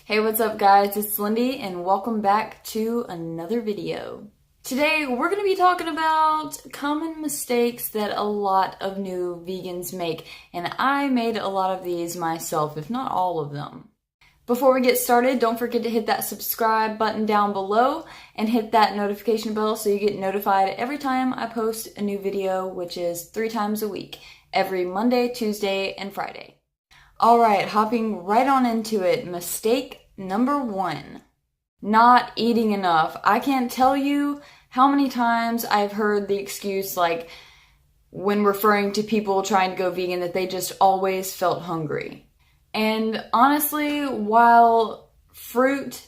Hey, what's up guys? It's Lindy and welcome back to another video. Today we're going to be talking about common mistakes that a lot of new vegans make, and I made a lot of these myself, if not all of them. Before we get started, don't forget to hit that subscribe button down below and hit that notification bell so you get notified every time I post a new video, which is 3 times a week, every Monday, Tuesday, and Friday. Alright, hopping right on into it. Mistake number 1. Not eating enough. I can't tell you how many times I've heard the excuse, like, when referring to people trying to go vegan, that they just always felt hungry. And honestly, while fruit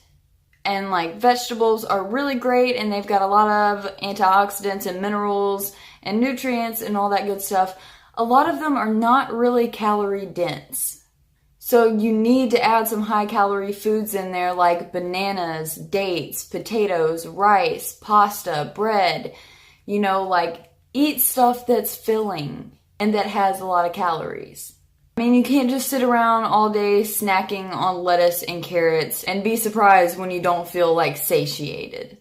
and like vegetables are really great and they've got a lot of antioxidants and minerals and nutrients and all that good stuff, a lot of them are not really calorie dense. So you need to add some high calorie foods in there like bananas, dates, potatoes, rice, pasta, bread. You know, like eat stuff that's filling and that has a lot of calories. I mean, you can't just sit around all day snacking on lettuce and carrots and be surprised when you don't feel like satiated.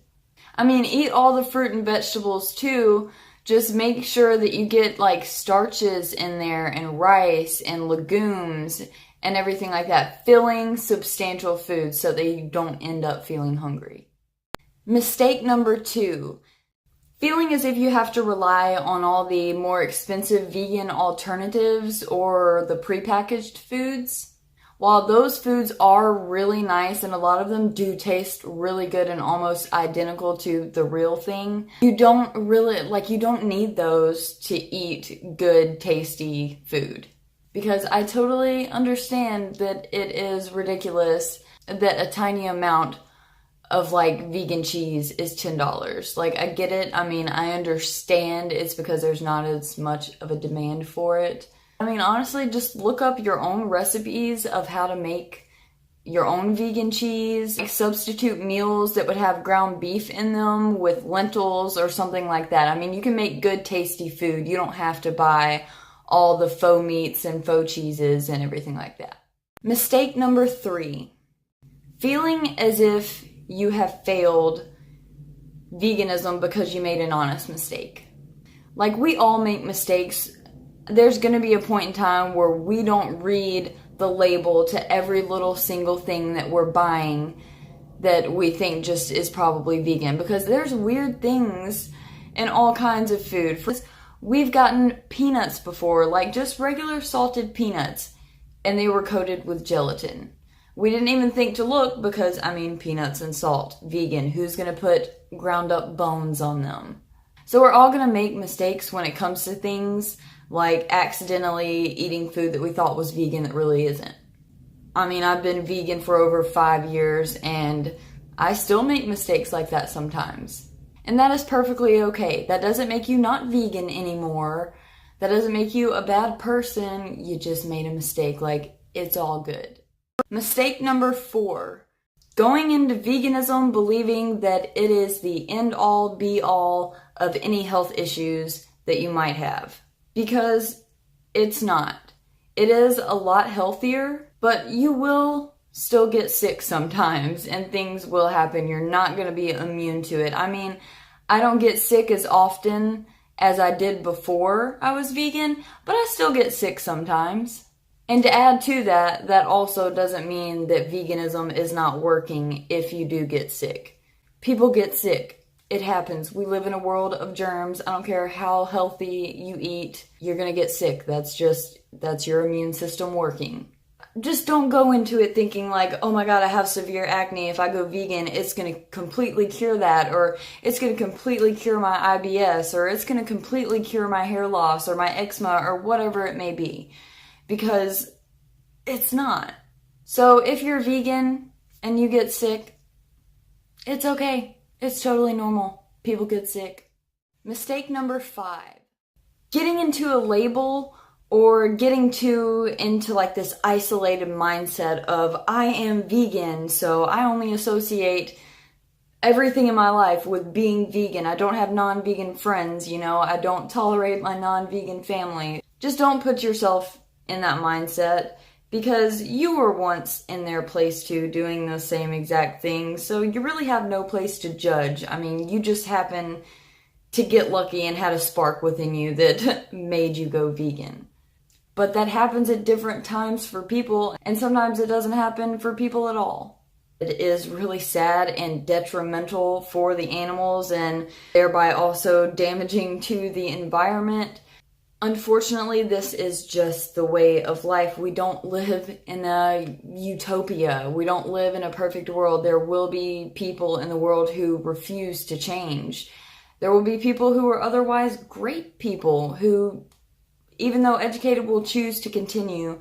I mean, eat all the fruit and vegetables too. Just make sure that you get like starches in there and rice and legumes and everything like that. Filling, substantial food so that you don't end up feeling hungry. Mistake number 2. Feeling as if you have to rely on all the more expensive vegan alternatives or the prepackaged foods. While those foods are really nice and a lot of them do taste really good and almost identical to the real thing, you don't need those to eat good, tasty food. Because I totally understand that it is ridiculous that a tiny amount of like vegan cheese is $10. Like, I get it. I mean, I understand it's because there's not as much of a demand for it. I mean, honestly, just look up your own recipes of how to make your own vegan cheese. Like, substitute meals that would have ground beef in them with lentils or something like that. I mean, you can make good, tasty food. You don't have to buy all the faux meats and faux cheeses and everything like that. Mistake number 3. Feeling as if you have failed veganism because you made an honest mistake. Like, we all make mistakes. There's going to be a point in time where we don't read the label to every little single thing that we're buying that we think just is probably vegan, because there's weird things in all kinds of food. We've gotten peanuts before, like just regular salted peanuts, and they were coated with gelatin. We didn't even think to look because, I mean, peanuts and salt, vegan, who's going to put ground up bones on them? So we're all going to make mistakes when it comes to things like accidentally eating food that we thought was vegan that really isn't. I mean, I've been vegan for over 5 years and I still make mistakes like that sometimes. And that is perfectly okay. That doesn't make you not vegan anymore. That doesn't make you a bad person. You just made a mistake. Like, it's all good. Mistake number 4. Going into veganism believing that it is the end-all, be-all of any health issues that you might have. Because it's not. It is a lot healthier, but you will still get sick sometimes and things will happen. You're not going to be immune to it. I mean, I don't get sick as often as I did before I was vegan, but I still get sick sometimes. And to add to that, that also doesn't mean that veganism is not working if you do get sick. People get sick. It happens. We live in a world of germs. I don't care how healthy you eat, you're gonna get sick. That's your immune system working. Just don't go into it thinking like, oh my god, I have severe acne. If I go vegan, it's going to completely cure that, or it's going to completely cure my IBS, or it's going to completely cure my hair loss, or my eczema, or whatever it may be. Because it's not. So if you're vegan and you get sick, it's okay. It's totally normal. People get sick. Mistake number 5. Getting into a label or getting into like this isolated mindset of I am vegan, so I only associate everything in my life with being vegan. I don't have non-vegan friends, you know, I don't tolerate my non-vegan family. Just don't put yourself in that mindset because you were once in their place too, doing the same exact thing, so you really have no place to judge. I mean, you just happen to get lucky and had a spark within you that made you go vegan. But that happens at different times for people, and sometimes it doesn't happen for people at all. It is really sad and detrimental for the animals and thereby also damaging to the environment. Unfortunately, this is just the way of life. We don't live in a utopia. We don't live in a perfect world. There will be people in the world who refuse to change. There will be people who are otherwise great people who, even though educated, will choose to continue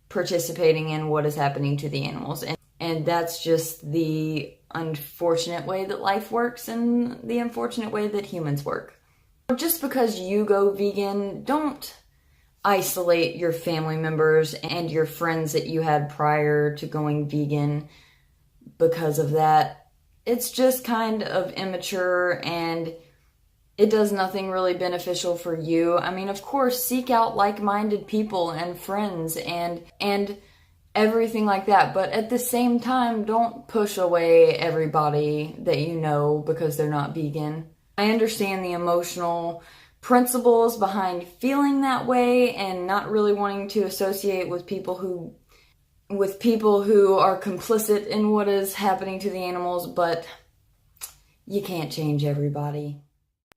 participating in what is happening to the animals. And that's just the unfortunate way that life works and the unfortunate way that humans work. Just because you go vegan, don't isolate your family members and your friends that you had prior to going vegan because of that. It's just kind of immature and it does nothing really beneficial for you. I mean, of course, seek out like-minded people and friends and everything like that. But at the same time, don't push away everybody that you know because they're not vegan. I understand the emotional principles behind feeling that way and not really wanting to associate with people who are complicit in what is happening to the animals, but you can't change everybody.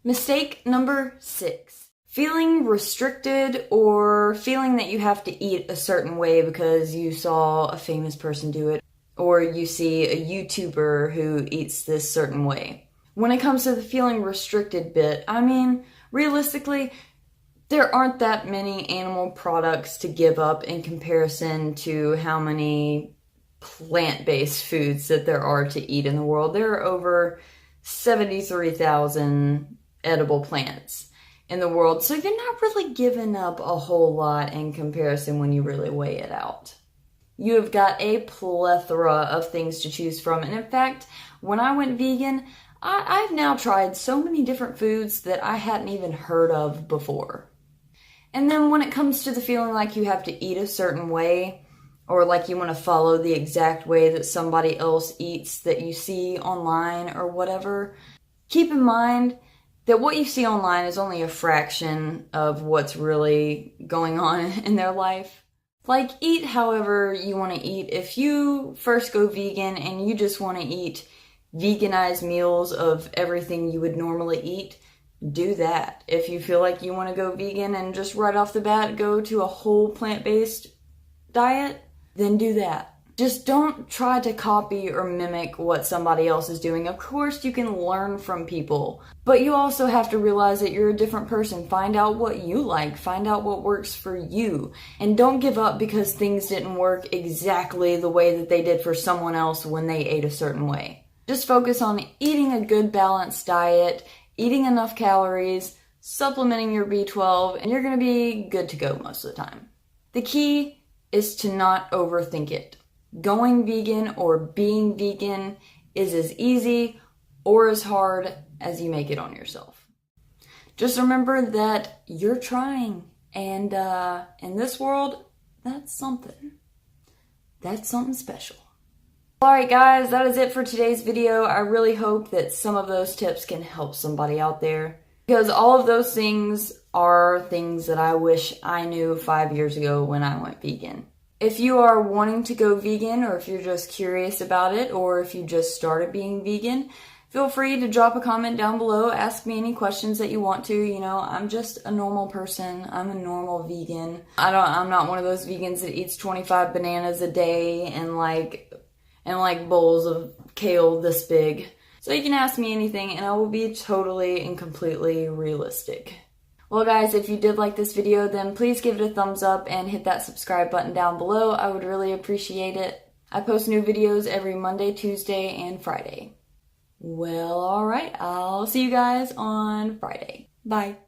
Mistake number 6. Feeling restricted or feeling that you have to eat a certain way because you saw a famous person do it or you see a YouTuber who eats this certain way. When it comes to the feeling restricted bit, I mean, realistically, there aren't that many animal products to give up in comparison to how many plant-based foods that there are to eat in the world. There are over 73,000 edible plants in the world, so you're not really giving up a whole lot in comparison when you really weigh it out. You have got a plethora of things to choose from, and in fact, when I went vegan, I've now tried so many different foods that I hadn't even heard of before. And then when it comes to the feeling like you have to eat a certain way, or like you want to follow the exact way that somebody else eats that you see online or whatever, keep in mind that what you see online is only a fraction of what's really going on in their life. Like, eat however you want to eat. If you first go vegan and you just want to eat veganized meals of everything you would normally eat, do that. If you feel like you want to go vegan and just right off the bat go to a whole plant-based diet, then do that. Just don't try to copy or mimic what somebody else is doing. Of course, you can learn from people, but you also have to realize that you're a different person. Find out what you like. Find out what works for you. And don't give up because things didn't work exactly the way that they did for someone else when they ate a certain way. Just focus on eating a good balanced diet, eating enough calories, supplementing your B12, and you're going to be good to go most of the time. The key is to not overthink it. Going vegan or being vegan is as easy or as hard as you make it on yourself. Just remember that you're trying, and in this world, that's something. That's something special. Alright guys, that is it for today's video. I really hope that some of those tips can help somebody out there, because all of those things are things that I wish I knew 5 years ago when I went vegan. If you are wanting to go vegan, or if you're just curious about it, or if you just started being vegan, feel free to drop a comment down below. Ask me any questions that you want to. You know, I'm just a normal person. I'm a normal vegan. I'm not one of those vegans that eats 25 bananas a day and like bowls of kale this big. So you can ask me anything and I will be totally and completely realistic. Well guys, if you did like this video, then please give it a thumbs up and hit that subscribe button down below. I would really appreciate it. I post new videos every Monday, Tuesday, and Friday. Well, alright, I'll see you guys on Friday. Bye.